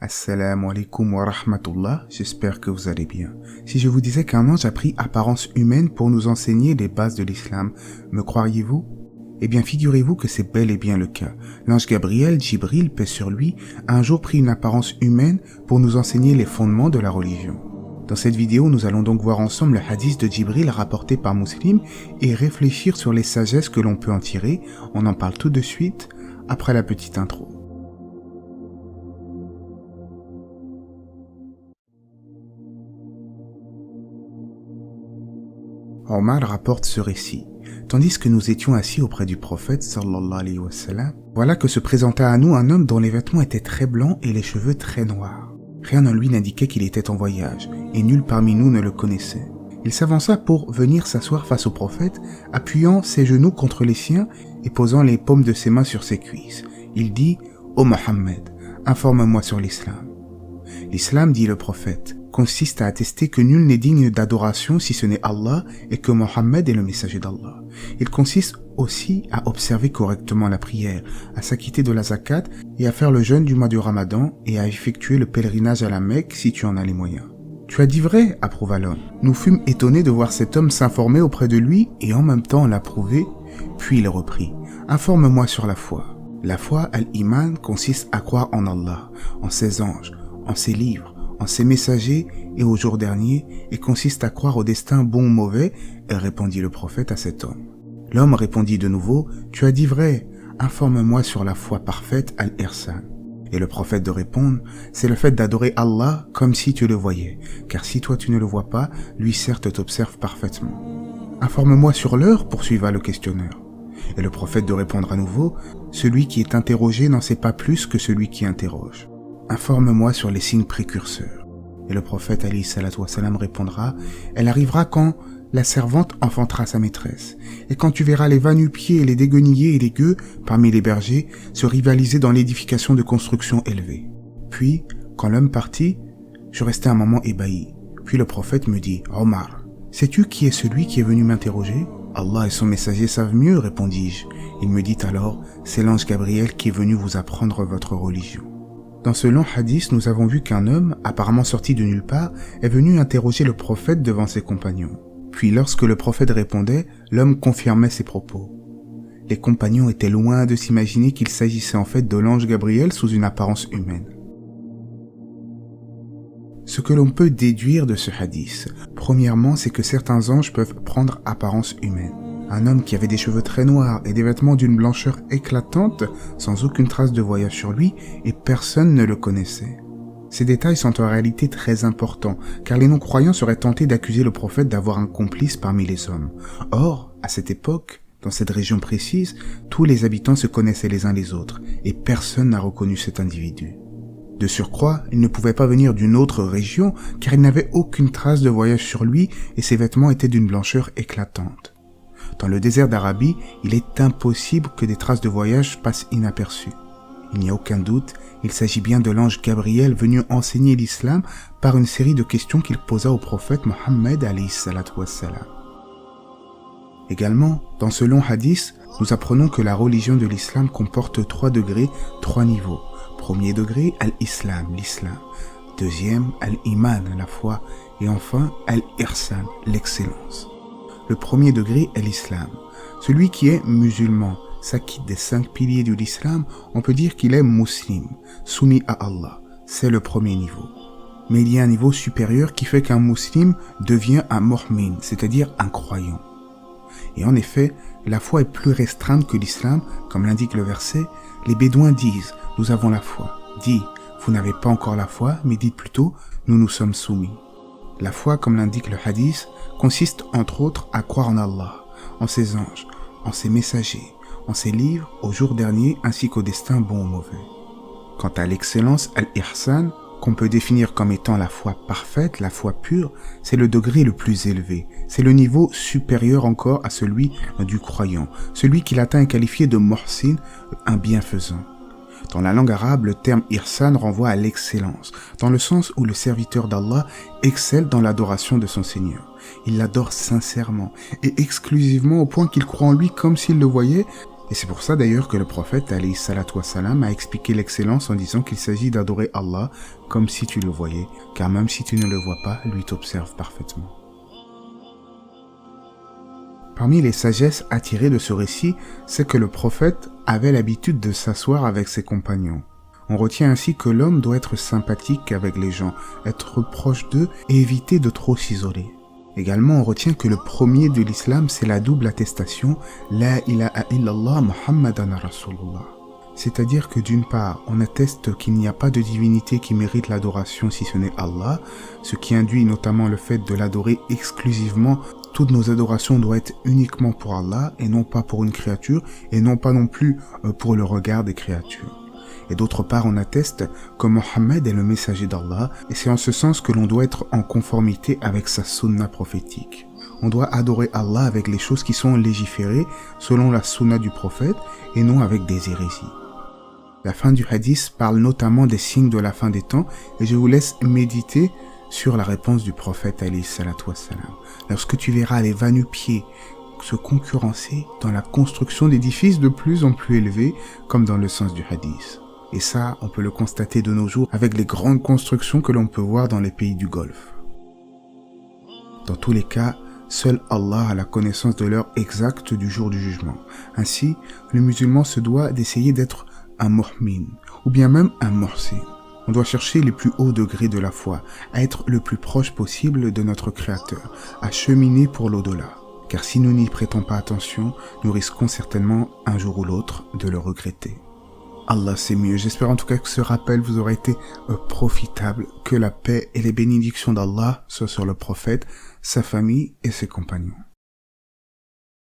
Assalamu alaikum wa rahmatullah, j'espère que vous allez bien. Si je vous disais qu'un ange a pris apparence humaine pour nous enseigner les bases de l'islam, me croiriez-vous? Eh bien, figurez-vous que c'est bel et bien le cas. L'ange Gabriel, Jibril, paix sur lui, a un jour pris une apparence humaine pour nous enseigner les fondements de la religion. Dans cette vidéo, nous allons donc voir ensemble le hadith de Jibril rapporté par Muslim et réfléchir sur les sagesses que l'on peut en tirer. On en parle tout de suite, après la petite intro. Omar rapporte ce récit. Tandis que nous étions assis auprès du prophète sallallahu alayhi wa sallam, voilà que se présenta à nous un homme dont les vêtements étaient très blancs et les cheveux très noirs. Rien en lui n'indiquait qu'il était en voyage, et nul parmi nous ne le connaissait. Il s'avança pour venir s'asseoir face au prophète, appuyant ses genoux contre les siens et posant les paumes de ses mains sur ses cuisses. Il dit « Ô Mohammed, informe-moi sur l'islam. » L'islam, dit le prophète, consiste à attester que nul n'est digne d'adoration si ce n'est Allah et que Mohammed est le messager d'Allah. Il consiste aussi à observer correctement la prière, à s'acquitter de la zakat et à faire le jeûne du mois du Ramadan et à effectuer le pèlerinage à la Mecque si tu en as les moyens. Tu as dit vrai, approuva l'homme. Nous fûmes étonnés de voir cet homme s'informer auprès de lui et en même temps l'approuver, puis il reprit. Informe-moi sur la foi. La foi, al-Iman, consiste à croire en Allah, en ses anges, en ses livres, en ses messagers et au jour dernier, et consiste à croire au destin bon ou mauvais, répondit le prophète à cet homme. L'homme répondit de nouveau, tu as dit vrai, informe-moi sur la foi parfaite al-Ihsan. Et le prophète de répondre, c'est le fait d'adorer Allah comme si tu le voyais, car si toi tu ne le vois pas, lui certes t'observe parfaitement. Informe-moi sur l'heure, poursuiva le questionneur. Et le prophète de répondre à nouveau, celui qui est interrogé n'en sait pas plus que celui qui interroge. Informe-moi sur les signes précurseurs. Et le prophète alayhi salatu wa salam répondra, elle arrivera quand la servante enfantera sa maîtresse, et quand tu verras les va-nu-pieds et les déguenillés et les gueux, parmi les bergers, se rivaliser dans l'édification de constructions élevées. Puis, quand l'homme partit, je restai un moment ébahi. Puis le prophète me dit, Omar, sais-tu qui est celui qui est venu m'interroger? Allah et son messager savent mieux, répondis-je. Il me dit alors, c'est l'ange Gabriel qui est venu vous apprendre votre religion. Dans ce long hadith, nous avons vu qu'un homme, apparemment sorti de nulle part, est venu interroger le prophète devant ses compagnons. Puis lorsque le prophète répondait, l'homme confirmait ses propos. Les compagnons étaient loin de s'imaginer qu'il s'agissait en fait de l'ange Gabriel sous une apparence humaine. Ce que l'on peut déduire de ce hadith, premièrement, c'est que certains anges peuvent prendre apparence humaine. Un homme qui avait des cheveux très noirs et des vêtements d'une blancheur éclatante, sans aucune trace de voyage sur lui, et personne ne le connaissait. Ces détails sont en réalité très importants, car les non-croyants seraient tentés d'accuser le prophète d'avoir un complice parmi les hommes. Or, à cette époque, dans cette région précise, tous les habitants se connaissaient les uns les autres, et personne n'a reconnu cet individu. De surcroît, il ne pouvait pas venir d'une autre région, car il n'avait aucune trace de voyage sur lui, et ses vêtements étaient d'une blancheur éclatante. Dans le désert d'Arabie, il est impossible que des traces de voyage passent inaperçues. Il n'y a aucun doute, il s'agit bien de l'ange Gabriel venu enseigner l'islam par une série de questions qu'il posa au prophète Mohammed alayhi salatu wa salam. Également, dans ce long hadith, nous apprenons que la religion de l'islam comporte 3 degrés, 3 niveaux. Premier degré, al-Islam, l'islam. Deuxième, al-Iman, la foi. Et enfin, al-Ihsan, l'excellence. Le premier degré est l'islam. Celui qui est musulman s'acquitte des 5 piliers de l'islam, on peut dire qu'il est muslim, soumis à Allah. C'est le premier niveau. Mais il y a un niveau supérieur qui fait qu'un muslim devient un mu'min, c'est-à-dire un croyant. Et en effet, la foi est plus restreinte que l'islam, comme l'indique le verset. Les bédouins disent, nous avons la foi. Dis, vous n'avez pas encore la foi, mais dites plutôt, nous nous sommes soumis. La foi, comme l'indique le hadith, consiste entre autres à croire en Allah, en ses anges, en ses messagers, en ses livres, au jour dernier ainsi qu'au destin bon ou mauvais. Quant à l'excellence, al-Ihsan, qu'on peut définir comme étant la foi parfaite, la foi pure, c'est le degré le plus élevé. C'est le niveau supérieur encore à celui du croyant. Celui qui l'atteint est qualifié de muhsin, un bienfaisant. Dans la langue arabe, le terme ihsan renvoie à l'excellence, dans le sens où le serviteur d'Allah excelle dans l'adoration de son Seigneur. Il l'adore sincèrement et exclusivement au point qu'il croit en lui comme s'il le voyait Et c'est pour ça d'ailleurs que le prophète alayhi salatu wassalam a expliqué l'excellence en disant qu'il s'agit d'adorer Allah comme si tu le voyais, car même si tu ne le vois pas, lui t'observe parfaitement. Parmi les sagesses à tirer de ce récit, c'est que le prophète avait l'habitude de s'asseoir avec ses compagnons. On retient ainsi que l'homme doit être sympathique avec les gens, être proche d'eux et éviter de trop s'isoler. Également, on retient que le premier de l'islam, c'est la double attestation « La ilaha illallah Muhammadan Rasulullah ». C'est-à-dire que d'une part, on atteste qu'il n'y a pas de divinité qui mérite l'adoration si ce n'est Allah, ce qui induit notamment le fait de l'adorer exclusivement. Toutes nos adorations doivent être uniquement pour Allah et non pas pour une créature et non pas non plus pour le regard des créatures. Et d'autre part, on atteste que Mohammed est le messager d'Allah et c'est en ce sens que l'on doit être en conformité avec sa sunna prophétique. On doit adorer Allah avec les choses qui sont légiférées selon la sunna du prophète et non avec des hérésies. La fin du hadith parle notamment des signes de la fin des temps et je vous laisse méditer sur la réponse du prophète alayhi salatu wassalam. Lorsque tu verras les va-nu-pieds se concurrencer dans la construction d'édifices de plus en plus élevés, comme dans le sens du hadith. Et ça, on peut le constater de nos jours avec les grandes constructions que l'on peut voir dans les pays du Golfe. Dans tous les cas, seul Allah a la connaissance de l'heure exacte du jour du jugement. Ainsi, le musulman se doit d'essayer d'être un mu'min, ou bien même un muhsin. On doit chercher les plus hauts degrés de la foi, à être le plus proche possible de notre Créateur, à cheminer pour l'au-delà. Car si nous n'y prêtons pas attention, nous risquons certainement un jour ou l'autre de le regretter. Allah c'est mieux. J'espère en tout cas que ce rappel vous aura été profitable, que la paix et les bénédictions d'Allah soient sur le prophète, sa famille et ses compagnons.